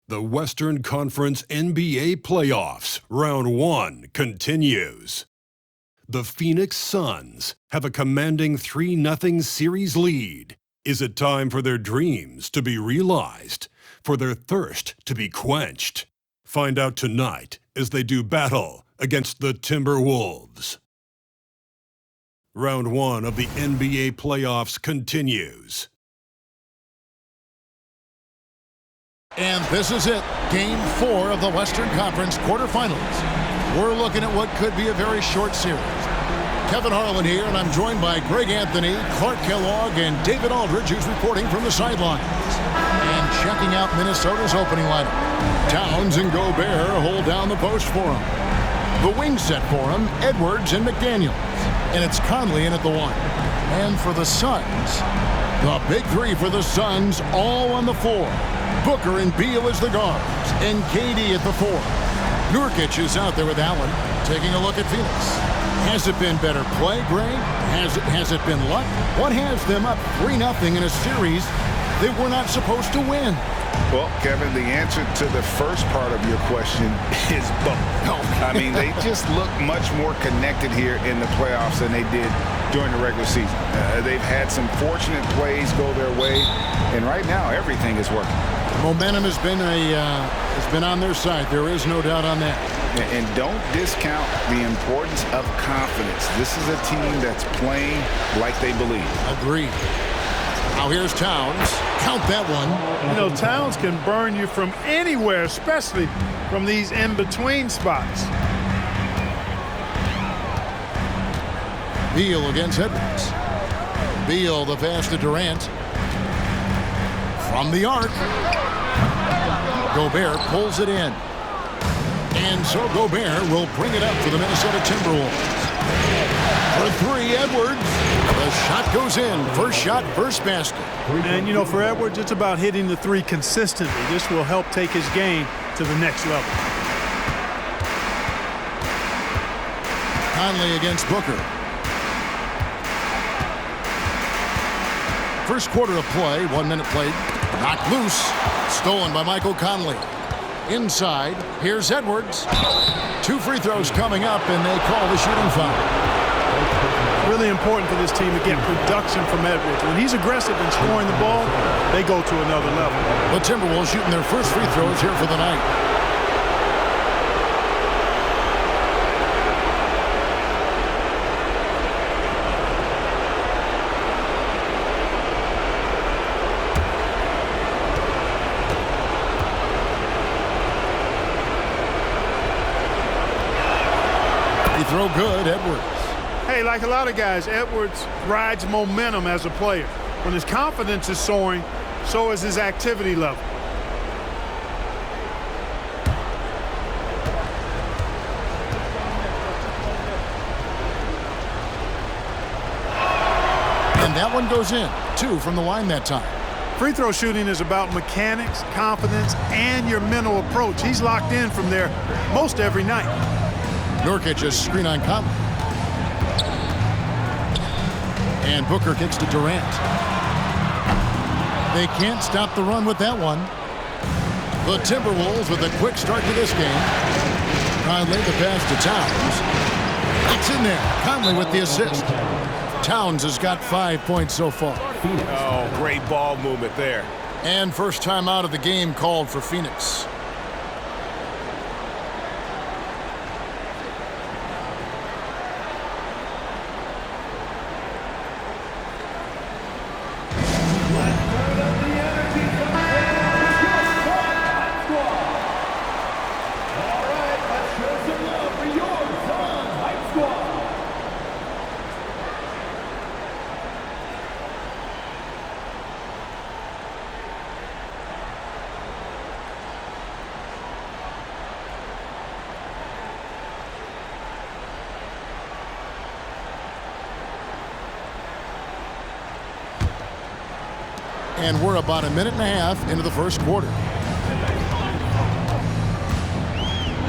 The Western Conference NBA Playoffs, Round 1 continues. The Phoenix Suns have a commanding 3-0 series lead. Is it time for their dreams to be realized, for their thirst to be quenched? Find out tonight as they do battle against the Timberwolves. Round 1 of the NBA Playoffs continues. And this is it, Game 4 of the Western Conference quarterfinals. We're looking at what could be a very short series. Kevin Harlan here, and I'm joined by Greg Anthony, Clark Kellogg, and David Aldridge, who's reporting from the sidelines. And checking out Minnesota's opening lineup. Towns and Gobert hold down the post for him. The wing set for him, Edwards and McDaniels. And it's Conley in at the 1. And for the Suns, the big three for the Suns all on the floor. Booker and Beal as the guards, and KD at the 4. Nurkic is out there with Allen, taking a look at Phoenix. Has it been better play, Greg? Has it been luck? What has them up 3-0 in a series they were not supposed to win? Well, Kevin, the answer to the first part of your question is both. I mean, they just look much more connected here in the playoffs than they did during the regular season. They've had some fortunate plays go their way, and right now everything is working. Momentum has been on their side. There is no doubt on that. And don't discount the importance of confidence. This is a team that's playing like they believe. Agreed. Now here's Towns. Count that one. You know, Towns can burn you from anywhere, especially from these in-between spots. Beal against Edwards. Beal the pass to Durant. From the arc. Gobert pulls it in. And so Gobert will bring it up for the Minnesota Timberwolves. For 3, Edwards. The shot goes in. First shot, first basket. And, you know, for Edwards, it's about hitting the 3 consistently. This will help take his game to the next level. Conley against Booker. First quarter of play, 1 minute played. Knocked loose. Stolen by Michael Conley. Inside, here's Edwards. 2 free throws coming up, and they call the shooting foul. Really important for this team to get production from Edwards. When he's aggressive in scoring the ball, they go to another level. The Timberwolves shooting their first free throws here for the night. Throw good, Edwards. Hey, like a lot of guys, Edwards rides momentum as a player. When his confidence is soaring, so is his activity level. And that one goes in. 2 from the line that time. Free throw shooting is about mechanics, confidence, and your mental approach. He's locked in from there most every night. Nurkic a screen on Conley. And Booker kicks to Durant. They can't stop the run with that one. The Timberwolves with a quick start to this game. Conley the pass to Towns. It's in there. Conley with the assist. Towns has got 5 points so far. Oh, great ball movement there. And first time out of the game called for Phoenix. And we're about a minute and a half into the first quarter.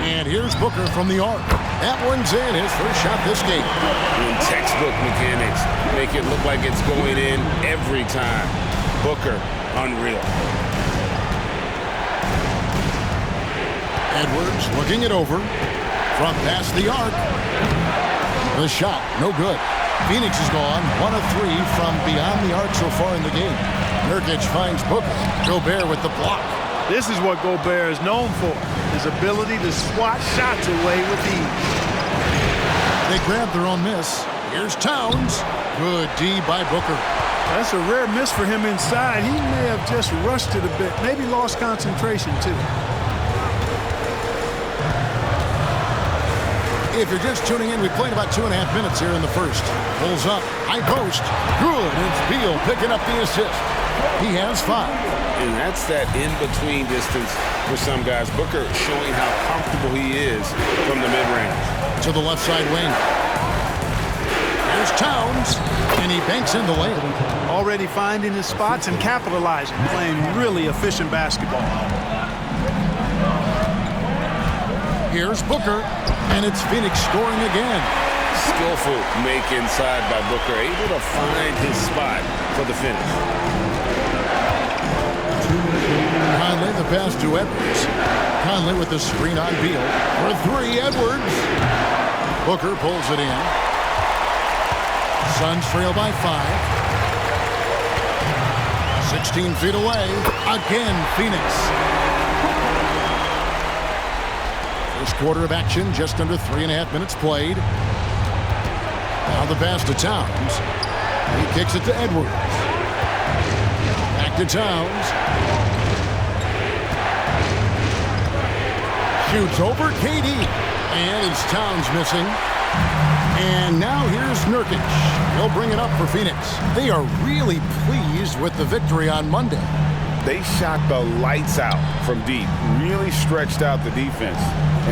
And here's Booker from the arc. That one's in, his first shot this game. In textbook mechanics, make it look like it's going in every time. Booker, unreal. Edwards looking it over. From past the arc. The shot, no good. Phoenix is gone 1 of 3 from beyond the arc so far in the game. Nurkic finds Booker. Gobert with the block. This is what Gobert is known for, his ability to swat shots away with ease. They grab their own miss. Here's Towns. Good D by Booker. That's a rare miss for him inside. He may have just rushed it a bit, maybe lost concentration too. If you're just tuning in, we played about 2.5 minutes here in the first. Pulls up, high post, good. It's Beal picking up the assist. He has 5. And that's that in-between distance for some guys. Booker showing how comfortable he is from the mid-range. To the left side wing. There's Towns, and he banks in the layup. Already finding his spots and capitalizing, playing really efficient basketball. Here's Booker, and it's Phoenix scoring again. Skillful make inside by Booker, able to find his spot for the finish. Conley the pass to Edwards. Conley with the screen on Beal. For 3, Edwards. Booker pulls it in. Suns trail by 5. 16 feet away. Again, Phoenix. First quarter of action, just under 3.5 minutes played. Now the pass to Towns. He kicks it to Edwards. Back to Towns. Shoots over KD. And it's Towns missing. And now here's Nurkic. He'll bring it up for Phoenix. They are really pleased with the victory on Monday. They shot the lights out from deep. Really stretched out the defense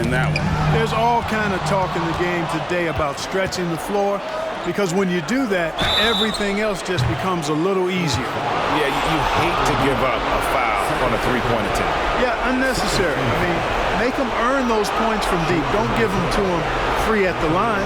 in that one. There's all kind of talk in the game today about stretching the floor, because when you do that, everything else just becomes a little easier. Yeah, you hate to give up a foul on a three-point attempt. Yeah, unnecessary. I mean, make them earn those points from deep. Don't give them to them free at the line.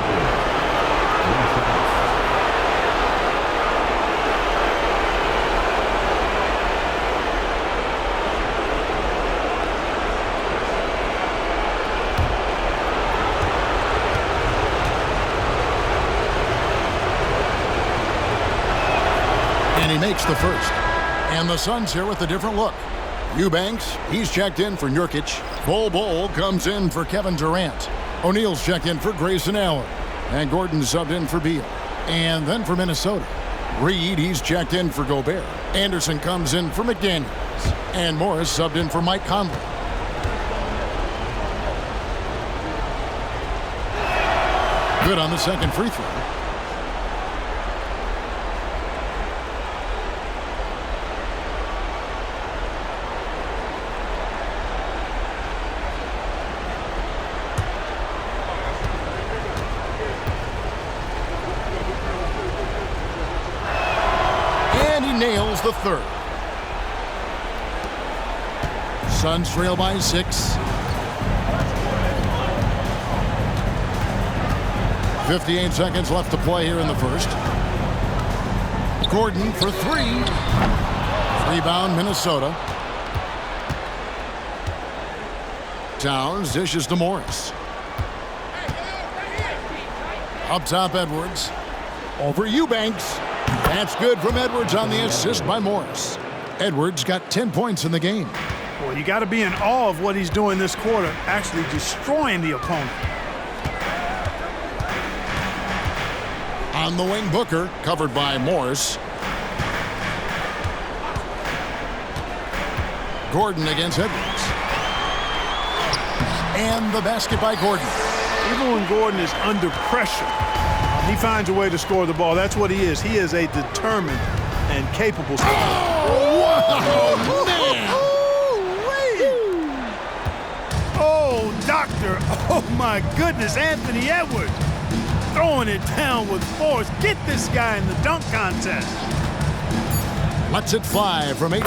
He makes the first. And the Suns here with a different look. Eubanks, he's checked in for Nurkic. Bol comes in for Kevin Durant. O'Neal's checked in for Grayson Allen. And Gordon subbed in for Beal. And then for Minnesota, Reed, he's checked in for Gobert. Anderson comes in for McDaniels. And Morris subbed in for Mike Conley. Good on the second free throw. Nails the third. Suns trail by 6. 58 seconds left to play here in the first. Gordon for 3. Rebound Minnesota. Towns dishes to Morris. Up top Edwards. Over Eubanks. That's good from Edwards on the assist by Morris. Edwards got 10 points in the game. Well, you got to be in awe of what he's doing this quarter, actually destroying the opponent. On the wing, Booker, covered by Morris. Gordon against Edwards. And the basket by Gordon. Even when Gordon is under pressure, he finds a way to score the ball. That's what he is. He is a determined and capable scorer. Oh, man! Oh, doctor. Oh, my goodness. Anthony Edwards throwing it down with force. Get this guy in the dunk contest. Lets it fly from 18.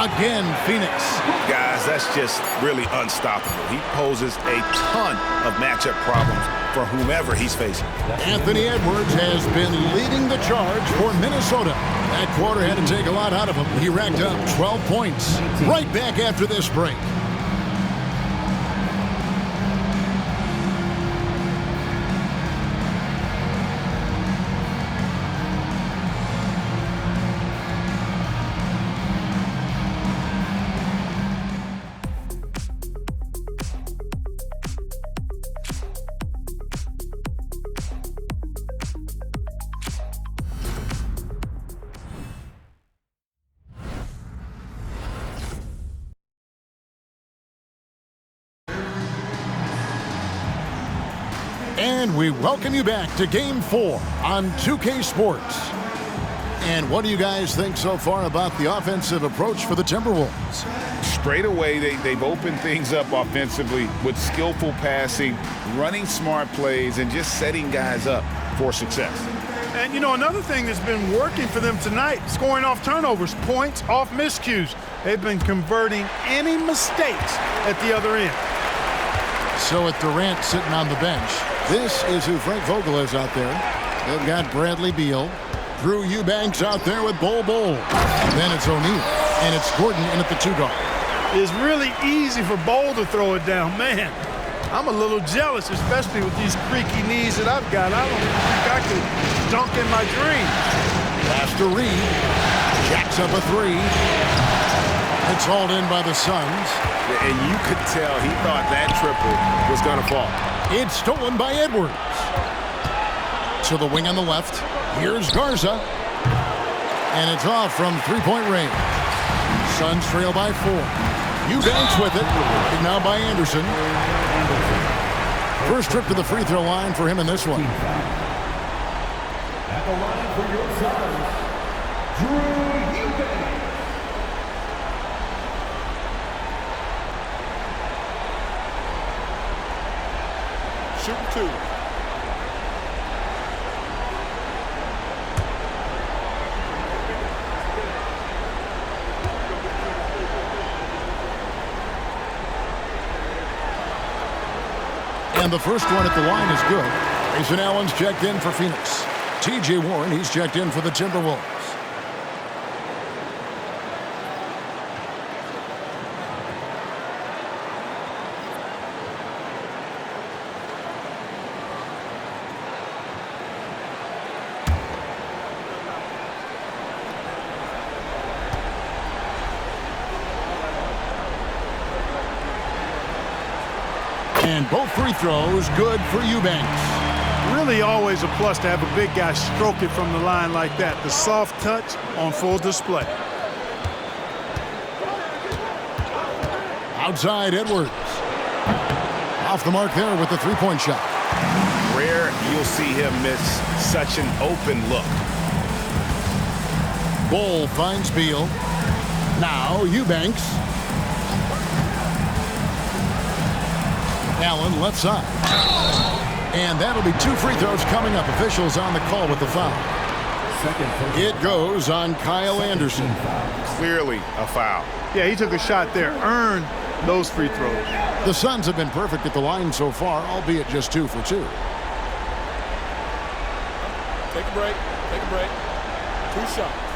Again, Phoenix. Guys, that's just really unstoppable. He poses a ton of matchup problems for whomever he's facing. Anthony Edwards has been leading the charge for Minnesota. That quarter had to take a lot out of him. He racked up 12 points. Right back after this break. And we welcome you back to Game 4 on 2K Sports. And what do you guys think so far about the offensive approach for the Timberwolves? Straight away, they've opened things up offensively with skillful passing, running smart plays, and just setting guys up for success. And, you know, another thing that's been working for them tonight, scoring off turnovers, points off miscues. They've been converting any mistakes at the other end. So with Durant sitting on the bench, this is who Frank Vogel is out there. They've got Bradley Beal, Drew Eubanks out there with Bol Bol. Then it's O'Neal, and it's Gordon in at the 2-guard. It's really easy for Bol to throw it down. Man, I'm a little jealous, especially with these creaky knees that I've got. I don't think I could dunk in my dreams. Pass to Reed. Jacks up a 3. It's hauled in by the Suns. And you could tell he thought that triple was going to fall. It's stolen by Edwards. To the wing on the left. Here's Garza. And it's off from three-point range. Suns trail by 4. Eubanks with it. Now by Anderson. First trip to the free throw line for him in this one. At the line for your Suns, Drew Eubanks. Shoot 2. And the first one at the line is good. Grayson Allen's checked in for Phoenix. T.J. Warren, he's checked in for the Timberwolves. And both free throws good for Eubanks. Really always a plus to have a big guy stroke it from the line like that. The soft touch on full display. Outside Edwards. Off the mark there with the three-point shot. Rare you'll see him miss such an open look. Bol finds Beal. Now Eubanks. Allen left side. And that'll be 2 free throws coming up. Officials on the call with the foul. It goes on Kyle Anderson. Clearly a foul. Yeah, he took a shot there, earned those free throws. The Suns have been perfect at the line so far, albeit just 2 for 2. Take a break. Take a break. 2 shots.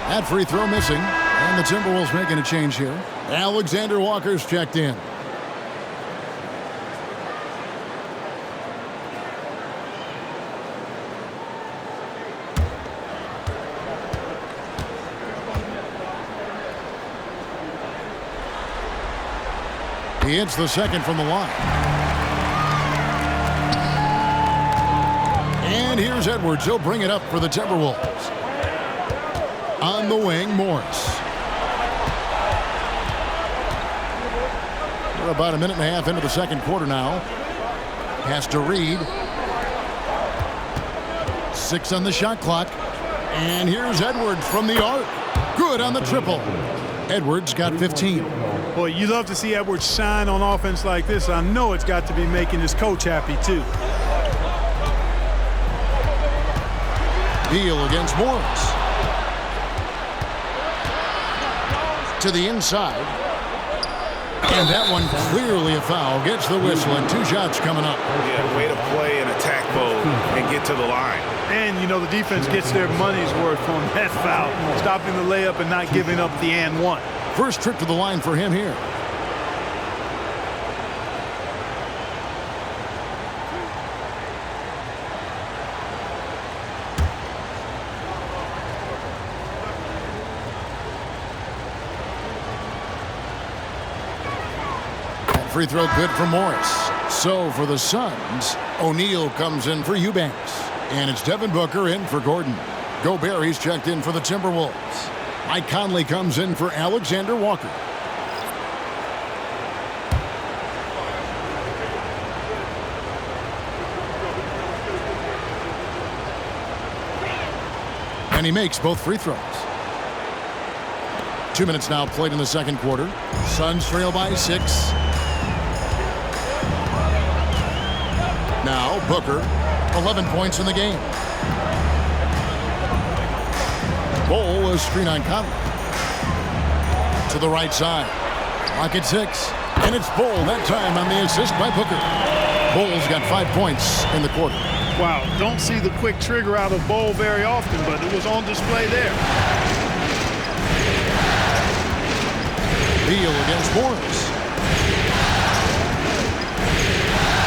That free throw missing. And the Timberwolves making a change here. Alexander Walker's checked in. He hits the second from the line. And here's Edwards. He'll bring it up for the Timberwolves. On the wing, Morris. We're about a minute and a half into the second quarter now. Pass to Reed. 6 on the shot clock. And here's Edwards from the arc. Good on the triple. Edwards got 15. Boy, you love to see Edwards shine on offense like this. I know it's got to be making his coach happy, too. Beal against Morris. To the inside. And that one clearly a foul. Gets the whistle and 2 shots coming up. Yeah, way to play in attack mode and get to the line. And, you know, the defense gets their money's worth on that foul. Stopping the layup and not giving up the and one. First trip to the line for him here. Free throw good for Morris. So for the Suns, O'Neal comes in for Eubanks. And it's Devin Booker in for Gordon. Gobert, he's checked in for the Timberwolves. Mike Conley comes in for Alexander Walker. And he makes both free throws. 2 minutes now played in the second quarter. Suns trail by 6. Now Booker, 11 points in the game. Bol a screen on Conley. To the right side. Clock at 6. And it's Bol that time on the assist by Booker. Bol's got 5 points in the quarter. Wow, don't see the quick trigger out of Bol very often, but it was on display there. Beal against Morris.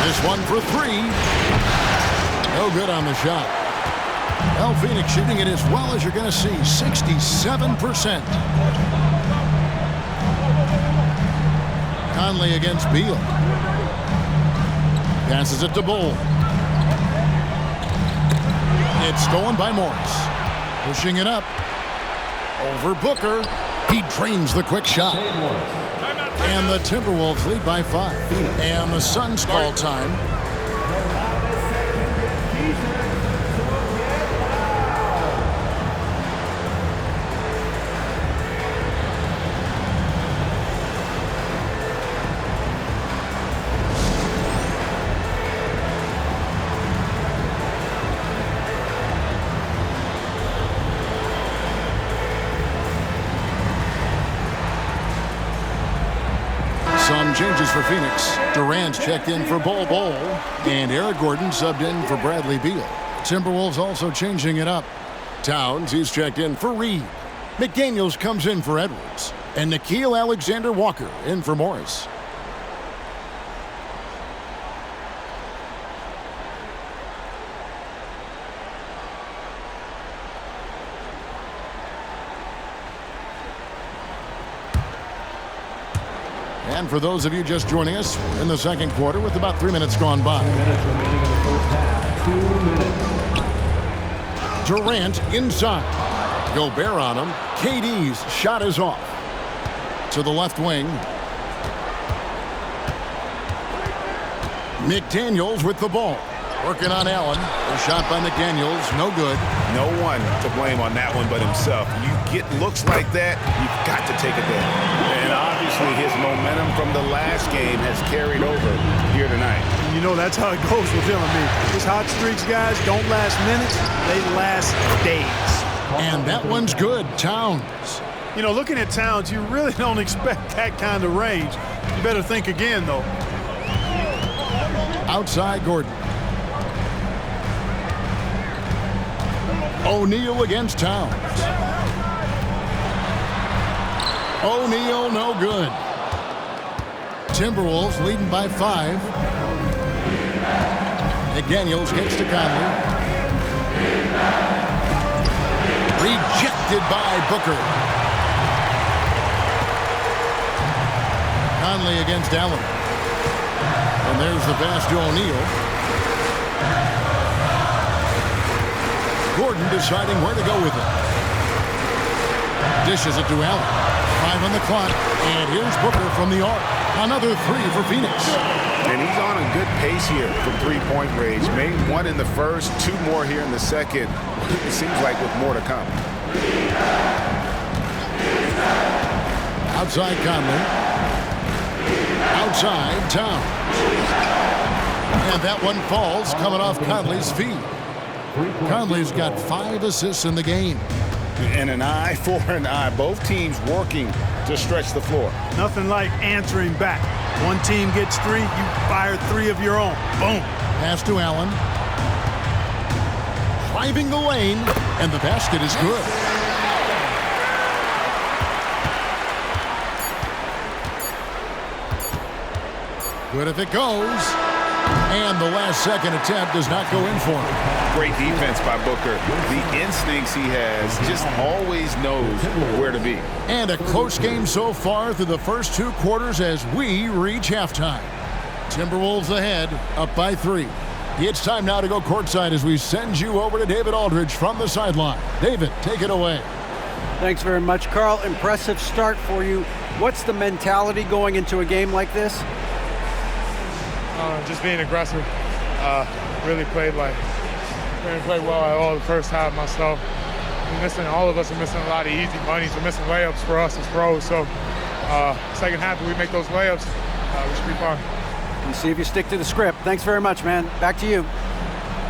This one for 3. No good on the shot. Well, Phoenix shooting it as well as you're going to see, 67%. Conley against Beal. Passes it to Bol. It's stolen by Morris. Pushing it up. Over Booker. He drains the quick shot. And the Timberwolves lead by 5. And the Suns call time. Some changes for Phoenix. Durant's checked in for Bol, and Eric Gordon subbed in for Bradley Beal. Timberwolves also changing it up. Towns, he's checked in for Reed. McDaniels comes in for Edwards, and Nickeil Alexander-Walker in for Morris. And for those of you just joining us in the second quarter with about 3 minutes gone by. 2 minutes remaining in the first half. 2 minutes. Durant inside. Gobert on him. KD's shot is off. To the left wing. McDaniels with the ball. Working on Allen. A shot by McDaniels. No good. No one to blame on that one but himself. You get looks like that, you've got to take it down. And obviously his momentum from the last game has carried over here tonight. You know, that's how it goes with him. I mean, these hot streaks, guys, don't last minutes. They last days. And that one's good. Towns. You know, looking at Towns, you really don't expect that kind of range. You better think again, though. Outside Gordon. O'Neal against Towns. O'Neal no good. Timberwolves leading by 5. McDaniels gets to Conley. Rejected by Booker. Conley against Allen. And there's the pass to O'Neal. Gordon deciding where to go with it. Dishes it to Allen. 5 on the clock. And here's Booker from the arc. Another 3 for Phoenix. And he's on a good pace here from three-point range. Made 1 in the first, 2 more here in the second. It seems like with more to come. Outside Conley. Outside Towns. And that one falls coming off Conley's feet. Conley's got 5 assists in the game. And an eye for an eye. Both teams working to stretch the floor. Nothing like answering back. One team gets 3, you fire 3 of your own. Boom. Pass to Allen. Driving the lane, and the basket is good. Good if it goes. And the last second attempt does not go in for him. Great defense by Booker. The instincts he has, just always knows where to be. And a close game so far through the first 2 quarters as we reach halftime. Timberwolves ahead, up by 3. It's time now to go courtside as we send you over to David Aldridge from the sideline. David, take it away. Thanks very much, Carl. Impressive start for you. What's the mentality going into a game like this? Just being aggressive. Really played well at all the first half myself. All of us are missing a lot of easy bunnies. We're missing layups for us as pros. So second half, if we make those layups, we should be fine. And see if you stick to the script. Thanks very much, man. Back to you.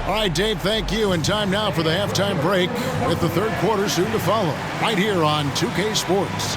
All right, Dave, thank you. And time now for the halftime break with the third quarter soon to follow. Right here on 2K Sports.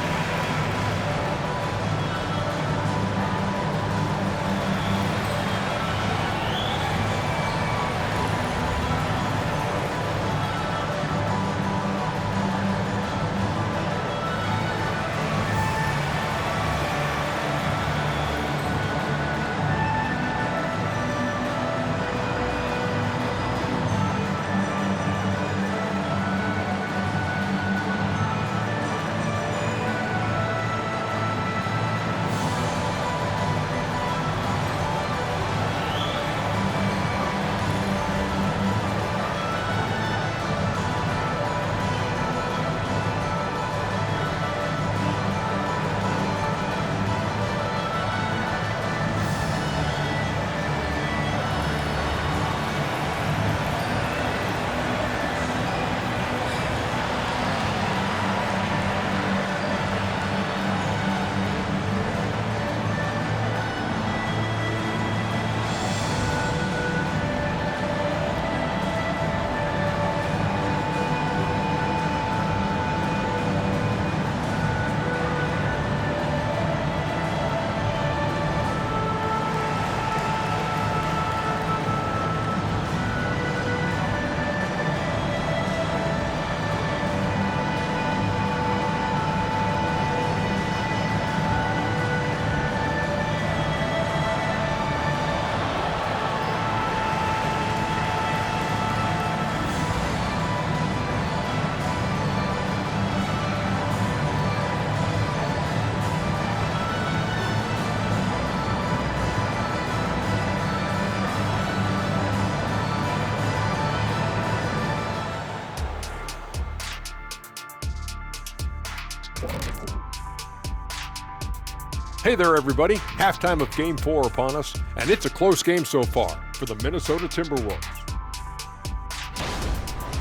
Hey there, everybody. Halftime of Game 4 upon us, and it's a close game so far for the Minnesota Timberwolves.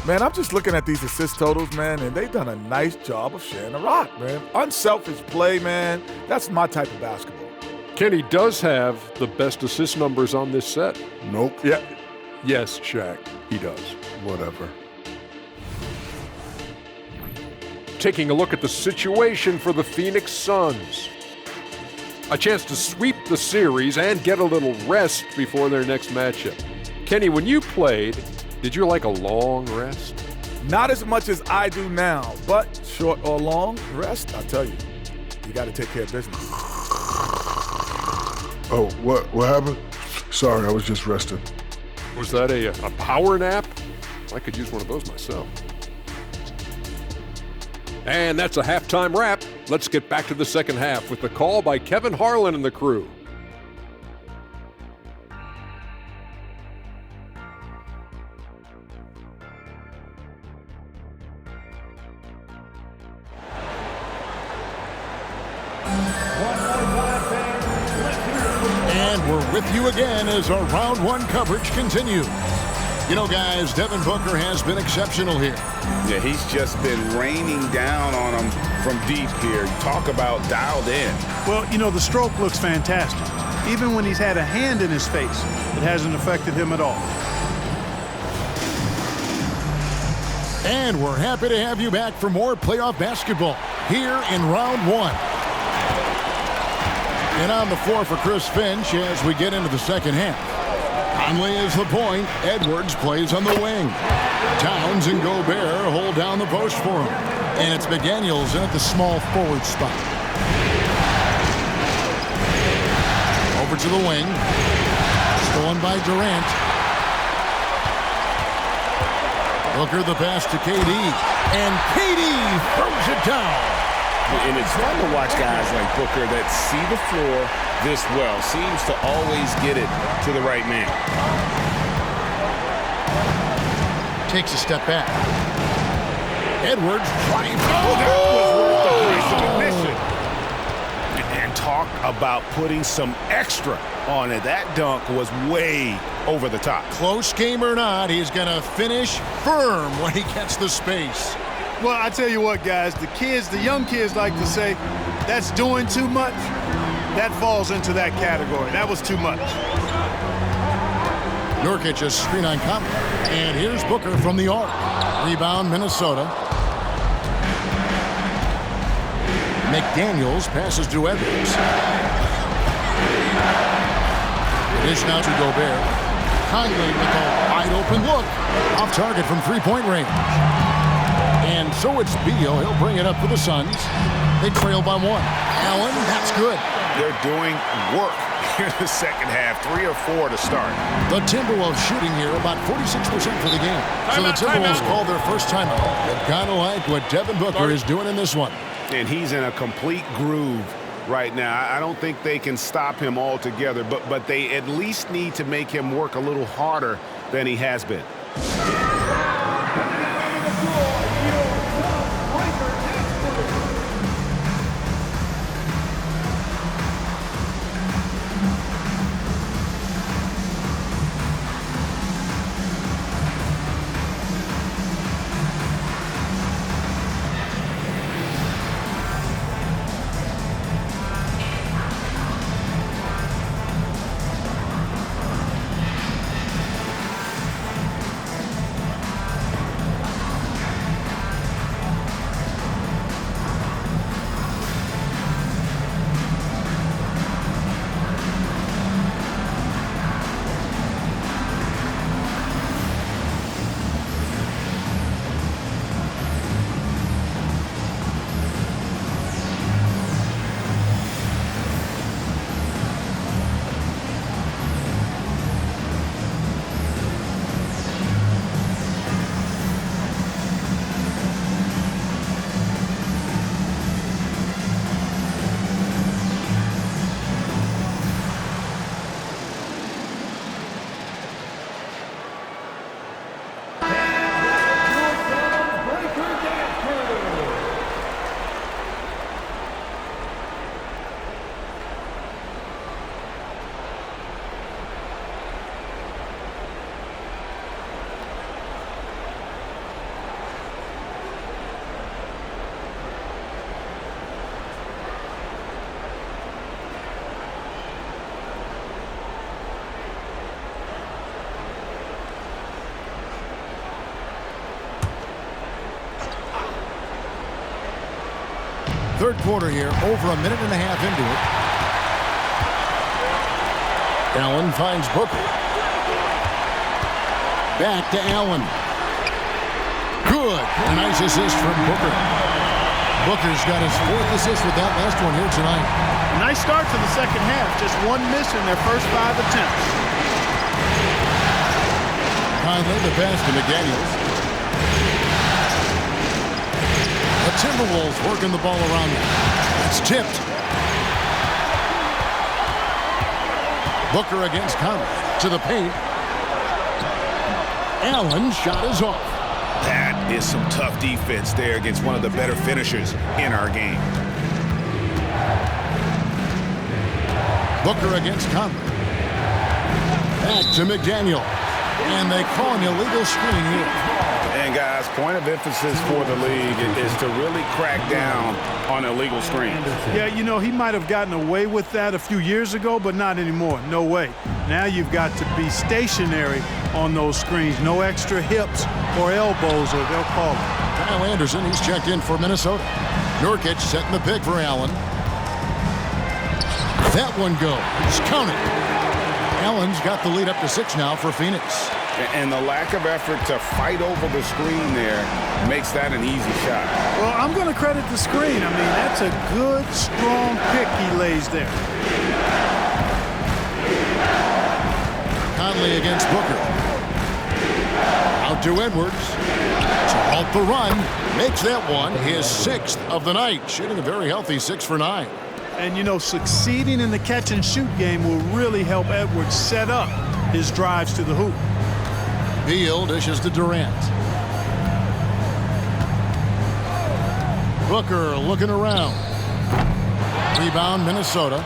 Man, I'm just looking at these assist totals, man, and they've done a nice job of sharing the rock, man. Unselfish play, man. That's my type of basketball. Kenny does have the best assist numbers on this set. Nope. Yeah. Yes, Shaq, he does. Whatever. Taking a look at the situation for the Phoenix Suns. A chance to sweep the series and get a little rest before their next matchup. Kenny, when you played, did you like a long rest? Not as much as I do now, but short or long rest, I'll tell you, you got to take care of business. Oh, what happened? Sorry, I was just resting. Was that a power nap? I could use one of those myself. And that's a halftime wrap. Let's get back to the second half with the call by Kevin Harlan and the crew. And we're with you again as our round one coverage continues. You know, guys, Devin Booker has been exceptional here. Yeah, he's just been raining down on them from deep here. Talk about dialed in. Well, you know, the stroke looks fantastic. Even when he's had a hand in his face, it hasn't affected him at all. And we're happy to have you back for more playoff basketball here in round one. And on the floor for Chris Finch as we get into the second half. Conley is the point. Edwards plays on the wing. Towns and Gobert hold down the post for him. And it's McDaniels in at the small forward spot. Over to the wing. Stolen by Durant. Booker the pass to KD. And KD throws it down. And it's fun to watch guys like Booker that see the floor this well. Seems to always get it to the right man. takes a step back. Edwards trying to... That was worth the price of admission. And talk about putting some extra on it. That dunk was way over the top. Close game or not, he's going to finish firm when he gets the space. Well, I tell you what, guys, the young kids like to say, that's doing too much. That falls into that category. That was too much. Nurkic a screen on Conley. And here's Booker from the arc. Rebound, Minnesota. McDaniels passes to Edwards. Dish now to Gobert. Conley with a wide open look. Off target from three-point range. And so it's Beal. He'll bring it up for the Suns. They trail by one. Allen, that's good. They're doing work here in the second half. 3 or 4 to start. The Timberwolves shooting here about 46% for the game. So the Timberwolves call their first timeout. They've got to like what Devin Booker is doing in this one. And he's in a complete groove right now. I don't think they can stop him altogether, but they at least need to make him work a little harder than he has been. Third quarter here, over a minute and a half into it. Allen finds Booker. Back to Allen. Good. A nice assist from Booker. Booker's got his 4th assist with that last one here tonight. Nice start to the second half. Just one miss in their first 5 attempts. Conley, the pass to McDaniels. The Timberwolves working the ball around them. It's tipped. Booker against Conley. To the paint. Allen's shot is off. That is some tough defense there against one of the better finishers in our game. Booker against Conley. Back to McDaniel. And they call an illegal screen here. And guys, point of emphasis for the league is to really crack down on illegal screens. Yeah, you know, he might have gotten away with that a few years ago, but not anymore. No way. Now you've got to be stationary on those screens. No extra hips or elbows, or they'll call it. Kyle Anderson, he's checked in for Minnesota. Nurkic setting the pick for Allen. That one goes. Count it. Allen's got the lead up to 6 now for Phoenix. And the lack of effort to fight over the screen there makes that an easy shot. Well, I'm going to credit the screen. I mean, that's a good, strong pick he lays there. Conley against Booker. Out to Edwards. To halt the run. Makes that one his 6th of the night. Shooting a very healthy 6 for 9. And, you know, succeeding in the catch-and-shoot game will really help Edwards set up his drives to the hoop. Beal dishes to Durant. Booker looking around. Rebound, Minnesota.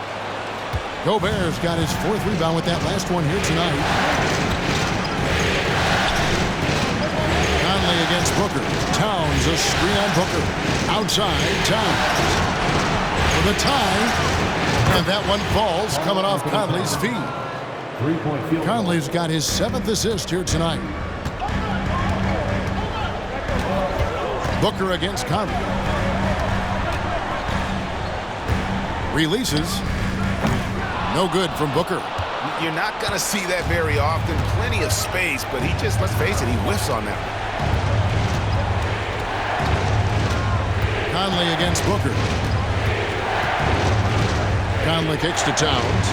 Gobert's got his 4th rebound with that last one here tonight. Conley against Booker. Towns, a screen on Booker. Outside, Towns. For the tie. And that one falls coming off Conley's feet. Conley's got his 7th assist here tonight. Booker against Conley. Releases. No good from Booker. You're not going to see that very often. Plenty of space, but he just, let's face it, he whiffs on that. Conley against Booker. Conley kicks to Towns.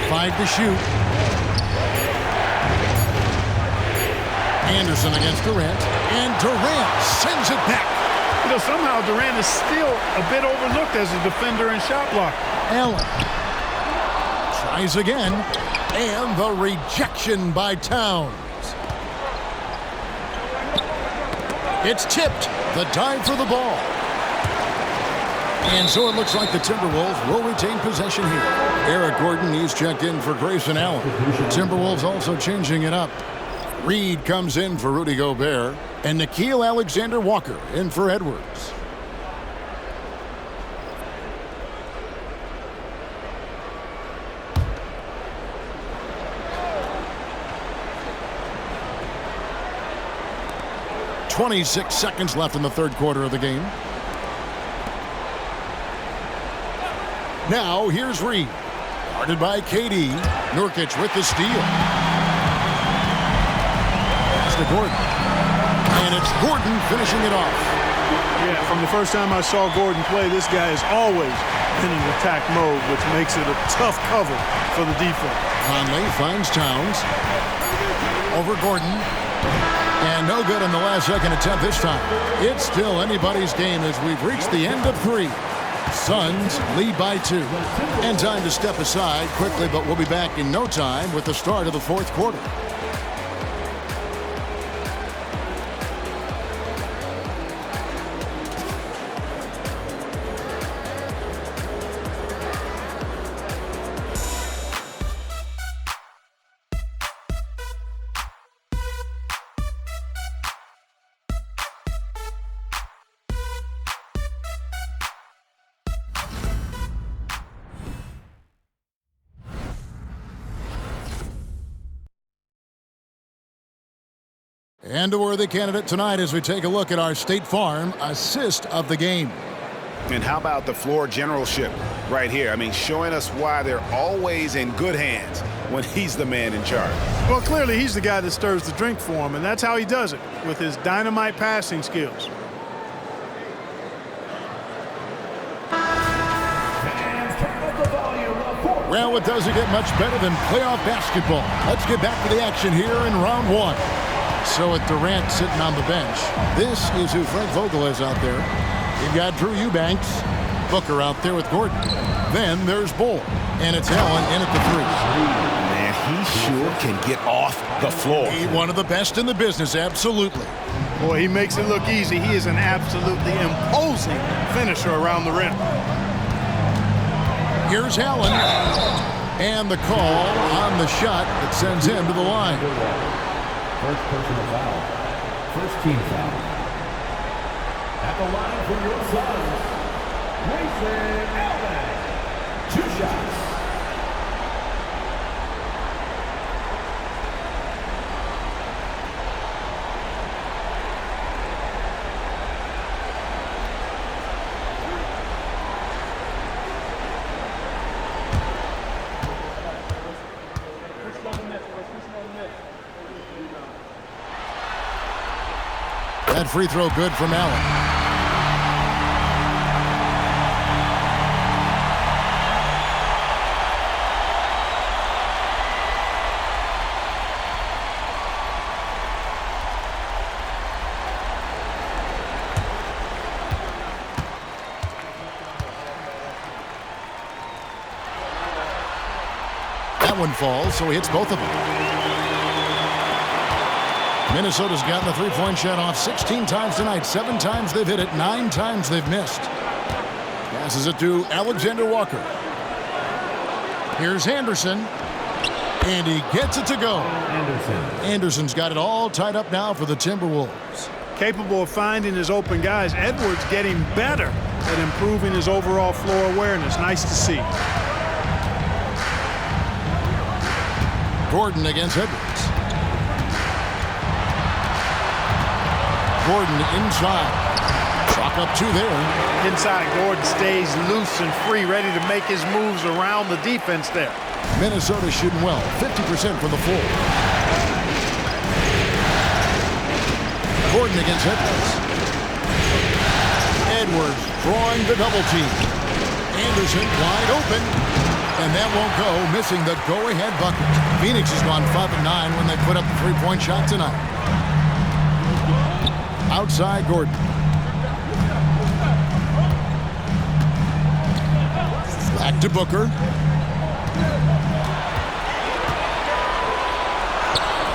5 to shoot. Anderson against Durant. And Durant sends it back. You know, somehow Durant is still a bit overlooked as a defender and shot blocker. Allen tries again. And the rejection by Towns. It's tipped. The dive for the ball. And so it looks like the Timberwolves will retain possession here. Eric Gordon, he's checked in for Grayson Allen. The Timberwolves also changing it up. Reed comes in for Rudy Gobert. And Nickeil Alexander-Walker in for Edwards. .26 seconds left in the 3rd quarter of the game. Now, here's Reed. Guarded by KD. Nurkic with the steal. Pass to Gordon. And it's Gordon finishing it off. Yeah, from the first time I saw Gordon play, this guy is always in an attack mode, which makes it a tough cover for the defense. Conley finds Towns. Over Gordon. And no good in the last second attempt this time. It's still anybody's game as we've reached the end of 3. Suns lead by 2. And time to step aside quickly, but we'll be back in no time with the start of the 4th quarter. And a worthy candidate tonight as we take a look at our State Farm assist of the game. And how about the floor generalship right here? I mean, showing us why they're always in good hands when he's the man in charge. Well, clearly he's the guy that stirs the drink for him, and that's how he does it, with his dynamite passing skills. Well, it doesn't get much better than playoff basketball. Let's get back to the action here in round 1. So with Durant sitting on the bench, this is who Frank Vogel is out there. You've got Drew Eubanks, Booker out there with Gordon. Then there's Bull, and it's Allen in at the 3. Man, he sure can get off the floor. He's one of the best in the business, absolutely. Boy, he makes it look easy. He is an absolutely imposing finisher around the rim. Here's Allen, and the call on the shot that sends him to the line. First personal foul. First team foul. At the line for your Suns, Grayson Allen. 2 shots. That free throw good from Allen. That one falls, so he hits both of them. Minnesota's gotten the three-point shot off 16 times tonight. 7 times they've hit it, 9 times they've missed. Passes it to Alexander Walker. Here's Anderson. And he gets it to go. Anderson's got it all tied up now for the Timberwolves. Capable of finding his open guys. Edwards getting better at improving his overall floor awareness. Nice to see. Gordon against Edwards. Gordon inside. Chalk up 2 there. Inside, Gordon stays loose and free, ready to make his moves around the defense there. Minnesota shooting well, 50% for the full. Gordon against Edwards. Edwards drawing the double team. Anderson wide open. And that won't go, missing the go-ahead bucket. Phoenix has gone 5 of 9 when they put up the three-point shot tonight. Outside Gordon. Back to Booker.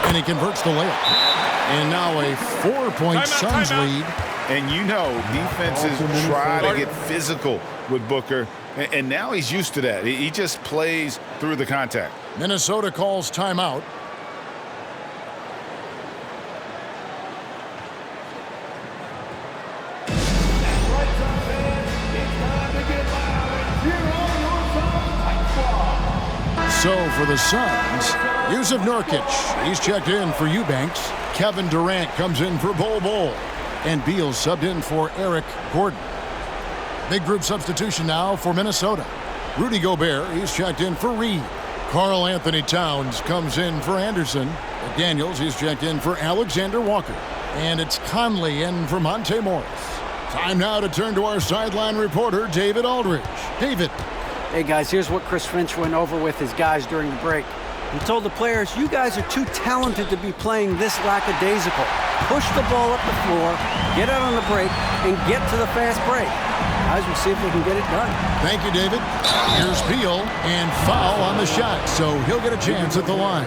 And he converts the layup. And now a 4-point Suns lead. And you know, defenses try to get physical with Booker. And now he's used to that. He just plays through the contact. Minnesota calls timeout. So for the Suns, Yusuf Nurkic, he's checked in for Eubanks. Kevin Durant comes in for Bol. And Beal subbed in for Eric Gordon. Big group substitution now for Minnesota. Rudy Gobert, he's checked in for Reed. Karl Anthony Towns comes in for Anderson. McDaniels, he's checked in for Alexander Walker. And it's Conley in for Monte Morris. Time now to turn to our sideline reporter, David Aldridge. David. Hey guys, here's what Chris Finch went over with his guys during the break. He told the players, you guys are too talented to be playing this lackadaisical. Push the ball up the floor, get out on the break, and get to the fast break. Guys, we'll see if we can get it done. Thank you, David. Here's Beal, and foul on the shot, so he'll get a chance at the line.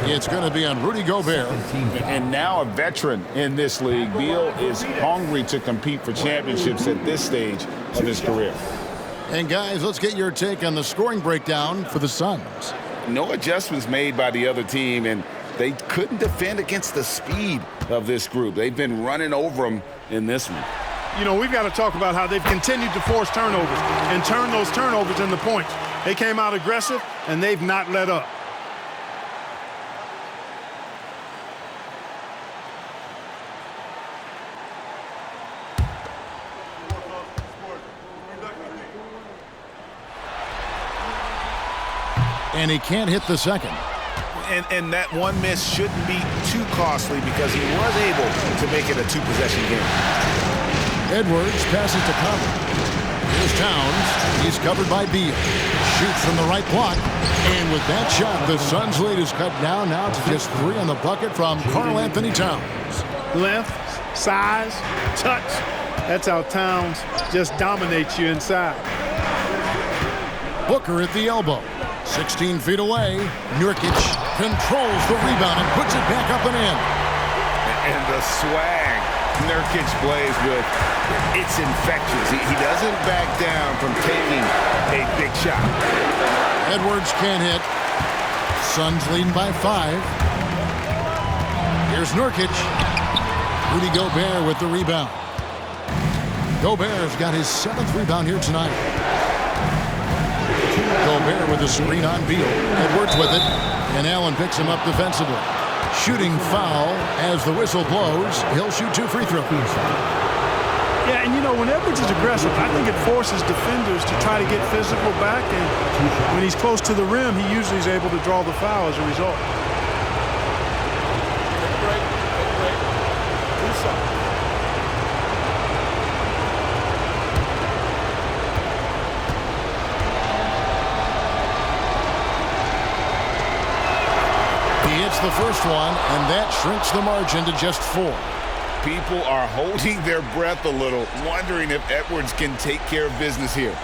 It's going to be on Rudy Gobert. And now a veteran in this league. Beal is hungry to compete for championships at this stage of his career. And guys, let's get your take on the scoring breakdown for the Suns. No adjustments made by the other team, and they couldn't defend against the speed of this group. They've been running over them in this one. You know, we've got to talk about how they've continued to force turnovers and turn those turnovers into points. They came out aggressive, and they've not let up. And he can't hit the second. And that one miss shouldn't be too costly because he was able to make it a 2-possession game. Edwards passes to Conley. Here's Towns. He's covered by Beal. Shoots from the right block. And with that shot, the Suns' lead is cut down now to just 3 on the bucket from Karl Anthony Towns. Length, size, touch. That's how Towns just dominates you inside. Booker at the elbow. 16 feet away. Nurkic controls the rebound and puts it back up and in. And the swag Nurkic plays with, it's infectious. He doesn't back down from taking a big shot. Edwards can't hit. Suns leading by 5. Here's Nurkic. Rudy Gobert with the rebound. Gobert's got his 7th rebound here tonight. Gobert with a screen on Beal. Edwards with it. And Allen picks him up defensively. Shooting foul as the whistle blows. He'll shoot 2 free throws. Yeah, and you know, when Edwards is aggressive, I think it forces defenders to try to get physical back. And when he's close to the rim, he usually is able to draw the foul as a result. The first one, and that shrinks the margin to just 4. People are holding their breath a little, wondering if Edwards can take care of business here.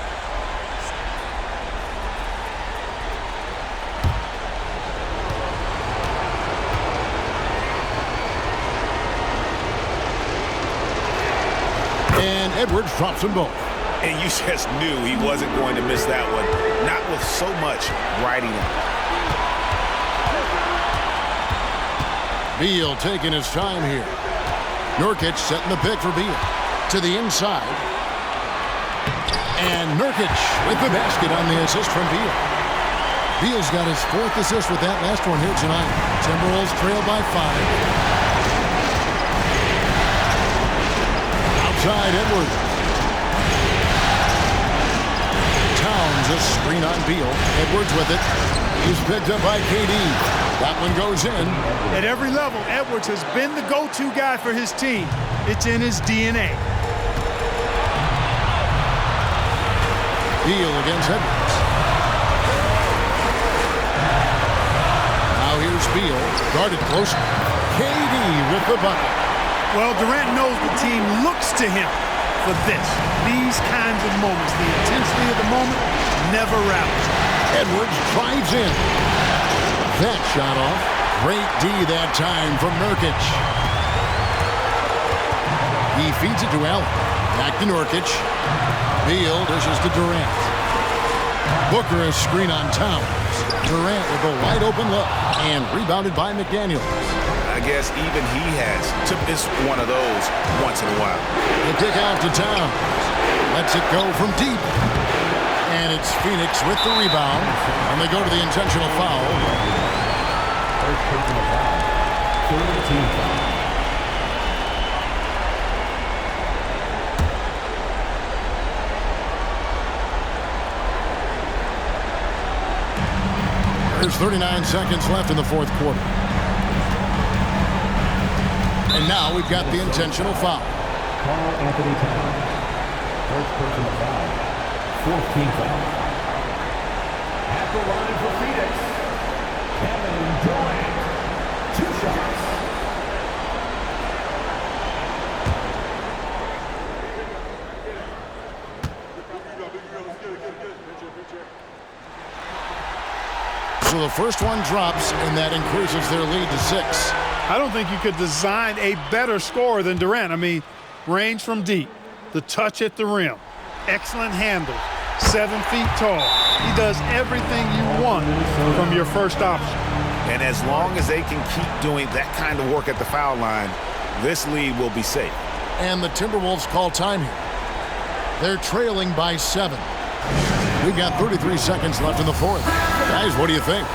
Edwards drops them both. And you just knew he wasn't going to miss that one. Not with so much riding it. Beal taking his time here. Nurkic setting the pick for Beal. To the inside. And Nurkic with the basket on the assist from Beal. Beal's got his 4th assist with that last one here tonight. Timberwolves trail by 5. Outside Edwards. Towns a screen on Beal. Edwards with it. He's picked up by KD. That one goes in. At every level, Edwards has been the go-to guy for his team. It's in his DNA. Beal against Edwards. Now here's Beal, guarded close. KD with the bucket. Well, Durant knows the team looks to him for this. These kinds of moments, the intensity of the moment never rallies. Edwards drives in. That shot off. Great D that time from Nurkic. He feeds it to Allen. Back to Nurkic. Beal dishes to Durant. Booker a screen on Towns. Durant with a wide open look. And rebounded by McDaniels. I guess even he has to miss one of those once in a while. The kick out to Towns. Lets it go from deep. And it's Phoenix with the rebound. And they go to the intentional foul. First personal foul. 13 foul. There's 39 seconds left in the 4th quarter. And now we've got the intentional foul. Carl Anthony Towns. First personal foul. 14th foul. At the line for Phoenix, Kevin Durant. 2 shots. So the first one drops, and that increases their lead to 6. I don't think you could design a better scorer than Durant. I mean, range from deep, the touch at the rim, excellent handles, 7 feet tall. He does everything you want from your first option. And as long as they can keep doing that kind of work at the foul line, this lead will be safe. And the Timberwolves call time here. They're trailing by 7. We've got 33 seconds left in the 4th. Guys, what do you think?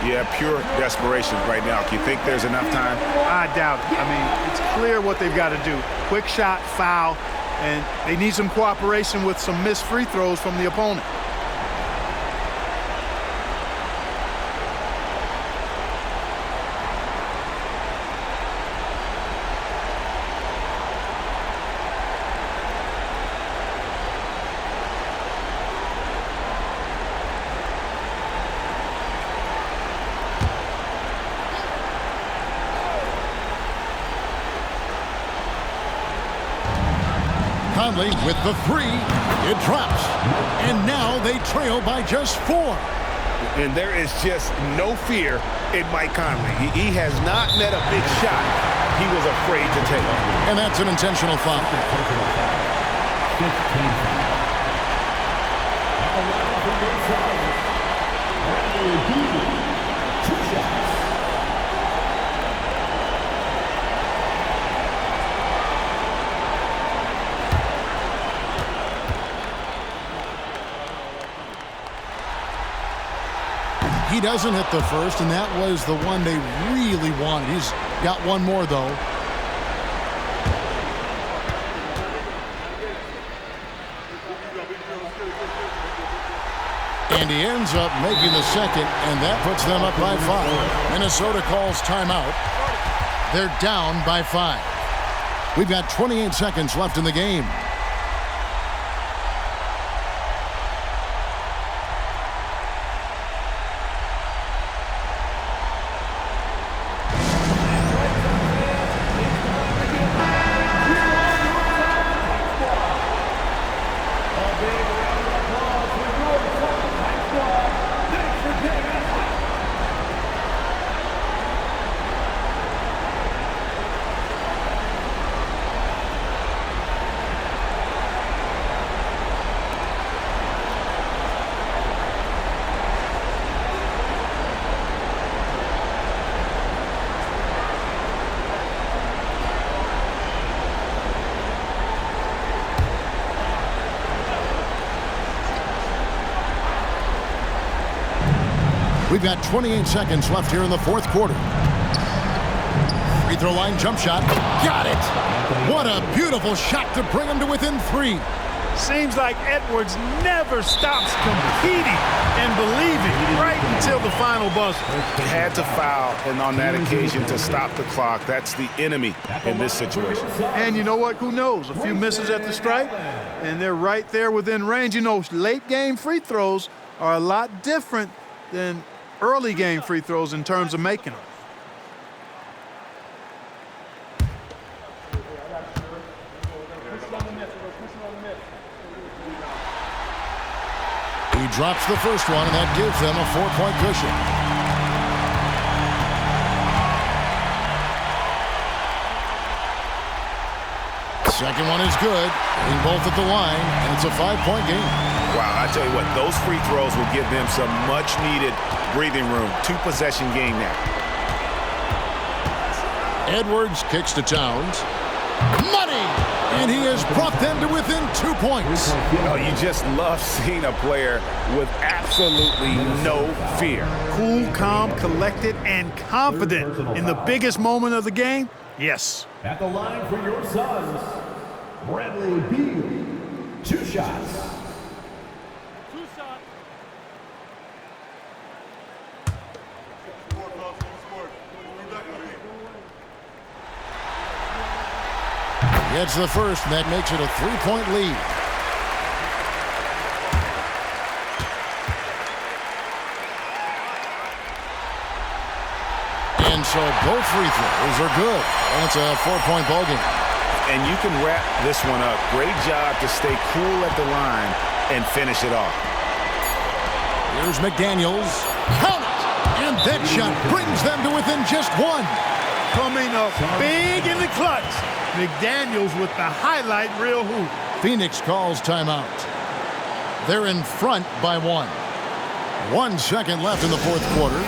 Yeah, pure desperation right now. Do you think there's enough time? I doubt it. I mean, it's clear what they've got to do. Quick shot, foul, and they need some cooperation with some missed free throws from the opponent. Conley with the 3. It drops. And now they trail by just 4. And there is just no fear in Mike Conley. He has not met a big shot he was afraid to take. And that's an intentional foul. 15 foul. At the line for both sides, Bradley Beal. 2 shots. He doesn't hit the first, and that was the one they really wanted. He's got one more, though. And he ends up making the second, and that puts them up by 5. Minnesota calls timeout. They're down by 5. We've got 28 seconds left in the game. We've got 28 seconds left here in the fourth quarter. Free throw line jump shot. Got it! What a beautiful shot to bring him to within 3. Seems like Edwards never stops competing and believing right until the final buzzer. He had to foul, and on that occasion to stop the clock. That's the enemy in this situation. And you know what? Who knows? A few misses at the stripe, and they're right there within range. You know, late game free throws are a lot different than early game free throws in terms of making them. He drops the first one, and that gives them a 4-point cushion. Second one is good. In both at the line, and it's a 5-point game. Wow, I tell you what, those free throws will give them some much-needed breathing room. 2-possession game now. Edwards kicks to Towns. Money! And he has brought them to within 2 points. You know, you just love seeing a player with absolutely no fear. Cool, calm, collected, and confident in the biggest moment of the game? Yes. At the line for your Suns, Bradley Beal. 2 shots. Gets the first, and that makes it a 3-point lead. And so both free throws are good. And it's a 4-point ball game. And you can wrap this one up. Great job to stay cool at the line and finish it off. Here's McDaniels. Count it! And that shot brings them to within just 1. Coming up big in the clutch. McDaniels with the highlight reel hoop. Phoenix calls timeout. They're in front by 1. 1 second left in the fourth quarter.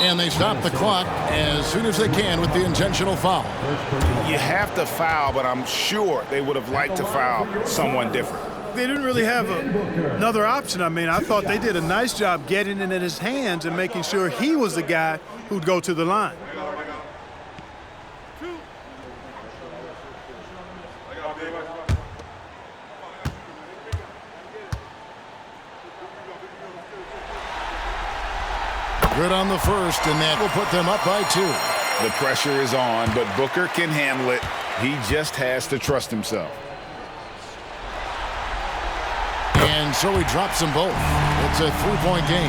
And they stop the clock as soon as they can with the intentional foul. You have to foul, but I'm sure they would have liked to foul someone different. They didn't really have another option. I mean, I thought they did a nice job getting it in his hands and making sure he was the guy who'd go to the line. Good on the first, and that will put them up by 2. The pressure is on, but Booker can handle it. He just has to trust himself. And so he drops them both. It's a 3-point game.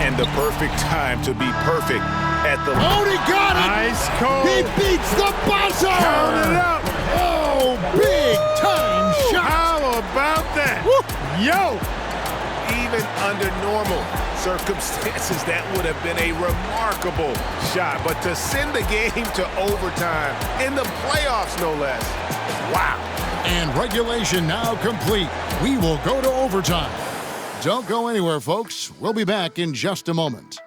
And the perfect time to be perfect at the... Oh, he got it! Ice cold. He beats the buzzer! Count it up! Oh, big time shot! How about that? Woo. Yo! Even under normal circumstances, that would have been a remarkable shot. But to send the game to overtime, in the playoffs no less, wow. And regulation now complete. We will go to overtime. Don't go anywhere, folks. We'll be back in just a moment.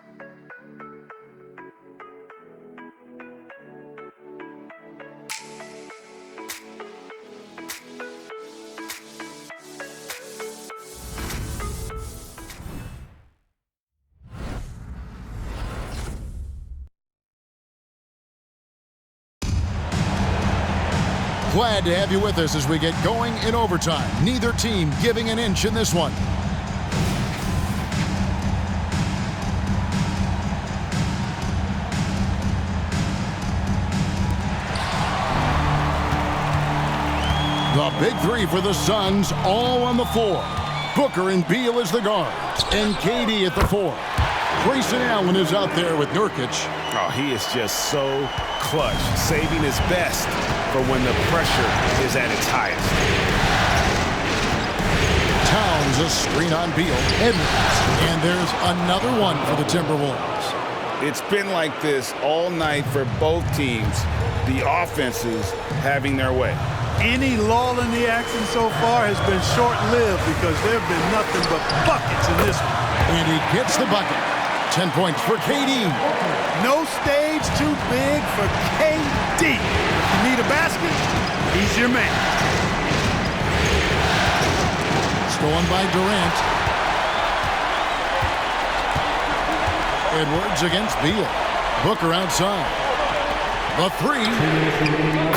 Glad to have you with us as we get going in overtime. Neither team giving an inch in this one. The big 3 for the Suns, all on the floor. Booker and Beal as the guards, and KD at the 4. Grayson Allen is out there with Nurkic. Oh, he is just so clutch, saving his best for when the pressure is at its highest. Towns, a screen on Beal. Edwards. And there's another one for the Timberwolves. It's been like this all night for both teams. The offenses having their way. Any lull in the action so far has been short-lived because there have been nothing but buckets in this one. And he gets the bucket. 10 points for KD. No stage too big for KD. If you need a basket, he's your man. Stolen by Durant. Edwards against Beal. Booker outside. The three.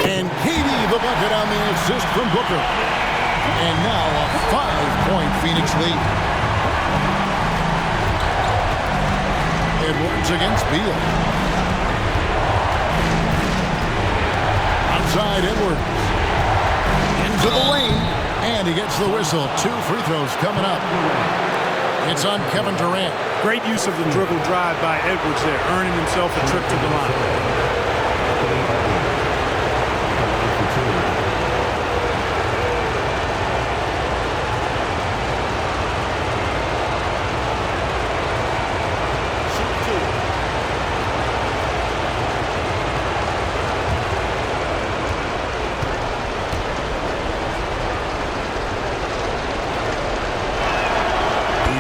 And KD the bucket on the assist from Booker. And now a 5-point Phoenix lead. Edwards against Beal. Outside Edwards. Into the lane. And he gets the whistle. 2 free throws coming up. It's on Kevin Durant. Great use of the dribble drive by Edwards there, earning himself a trip to the line.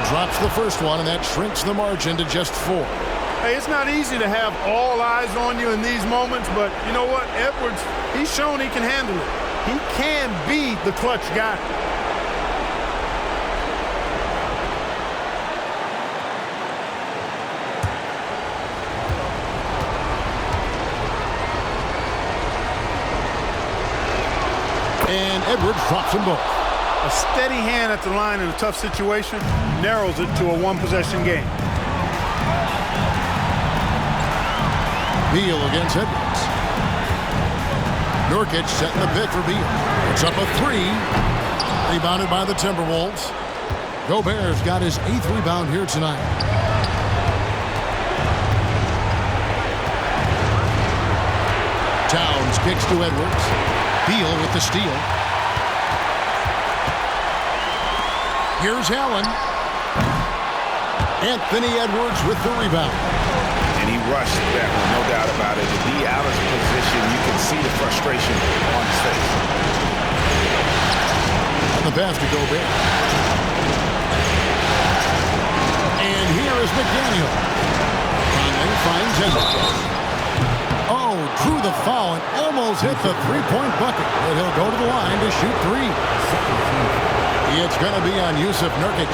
Drops the first one, and that shrinks the margin to just 4. Hey, it's not easy to have all eyes on you in these moments, but you know what? Edwards, he's shown he can handle it. He can be the clutch guy. And Edwards drops them both. A steady hand at the line in a tough situation narrows it to a one-possession game. Beal against Edwards. Nurkic setting the pick for Beal. It's up a 3. Rebounded by the Timberwolves. Gobert's got his 8th rebound here tonight. Towns kicks to Edwards. Beal with the steal. Here's Allen. Anthony Edwards with the rebound. And he rushed that one, no doubt about it. To be out of position, you can see the frustration on his face. On the pass to Gobert. And here is McDaniel. Conley finds Edwards. Oh, drew the foul and almost hit the three-point bucket. But he'll go to the line to shoot 3. It's going to be on Yusuf Nurkic.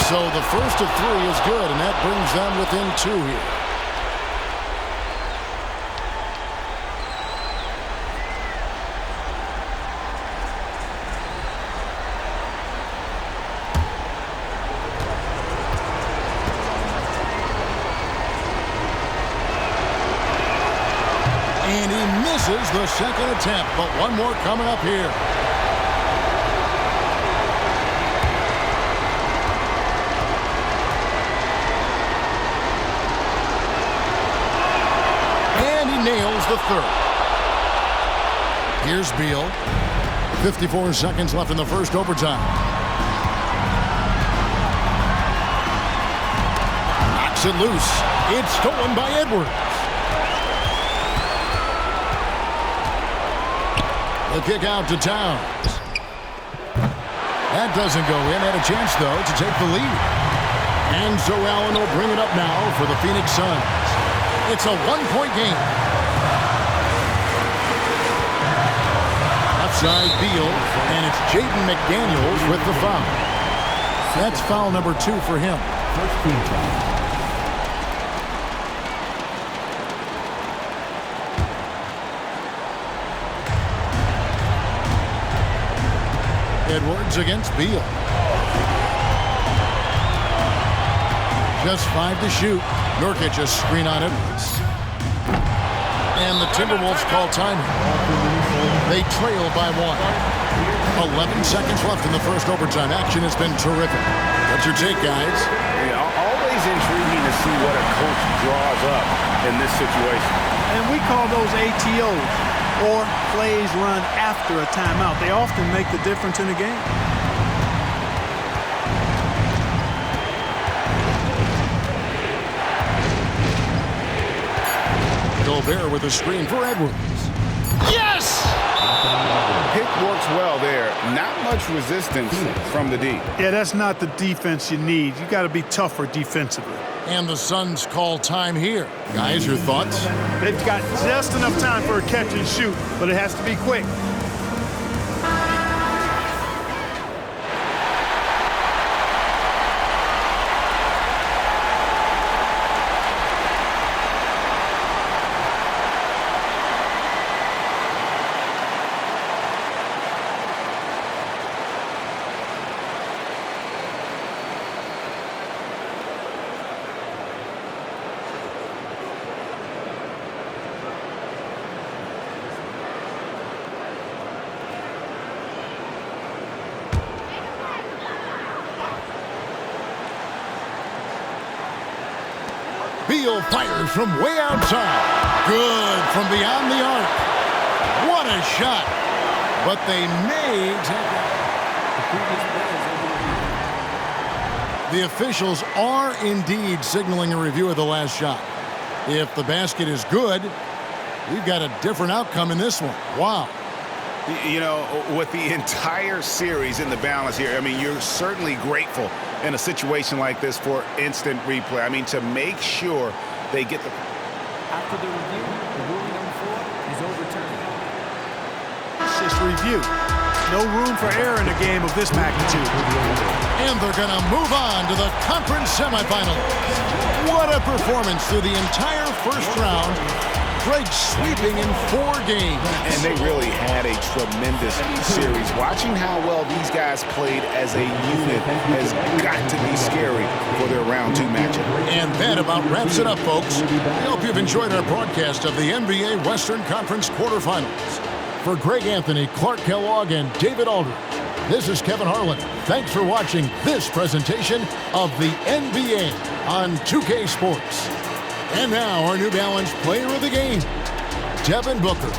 So the first of 3 is good, and that brings them within 2 here. And he misses the second attempt, but one more coming up here. And he nails the third. Here's Beal. 54 seconds left in the first overtime. Knocks it loose. It's stolen by Edwards. The kick out to Towns. That doesn't go in. Had a chance, though, to take the lead. And so Allen will bring it up now for the Phoenix Suns. It's a one-point game. Outside Beal, and it's Jaden McDaniels with the foul. That's foul number 2 for him. First team foul. Edwards against Beal. Just 5 to shoot. Nurkic a screen on Edwards. And the Timberwolves call time. They trail by 1. 11 seconds left in the first overtime. Action has been terrific. What's your take, guys? Yeah, always intriguing to see what a coach draws up in this situation. And we call those ATOs, or plays run after a timeout. They often make the difference in a game. Gobert with a screen for Edwards. Yes! Pick works well there. Not much resistance from the D. Yeah, that's not the defense you need. You got to be tougher defensively. And the Suns call time here. Guys, your thoughts? They've got just enough time for a catch and shoot, but it has to be quick. Beal fires from way outside. Good from beyond the arc. What a shot. But they may take it. The officials are indeed signaling a review of the last shot. If the basket is good, we've got a different outcome in this one. Wow. You know, with the entire series in the balance here, I mean, you're certainly grateful in a situation like this for instant replay. I mean, to make sure they get the... After the review, the ruling on the floor is overturned. Assist review. No room for error in a game of this magnitude. And they're going to move on to the conference semifinals. What a performance through the entire first round. Greg sweeping in 4 games. And they really had a tremendous series. Watching how well these guys played as a unit has got to be scary for their round 2 matchup. And that about wraps it up, folks. We hope you've enjoyed our broadcast of the NBA Western Conference quarterfinals. For Greg Anthony, Clark Kellogg, and David Aldridge, this is Kevin Harlan. Thanks for watching this presentation of the NBA on 2K Sports. And now, our New Balance player of the game, Devin Booker.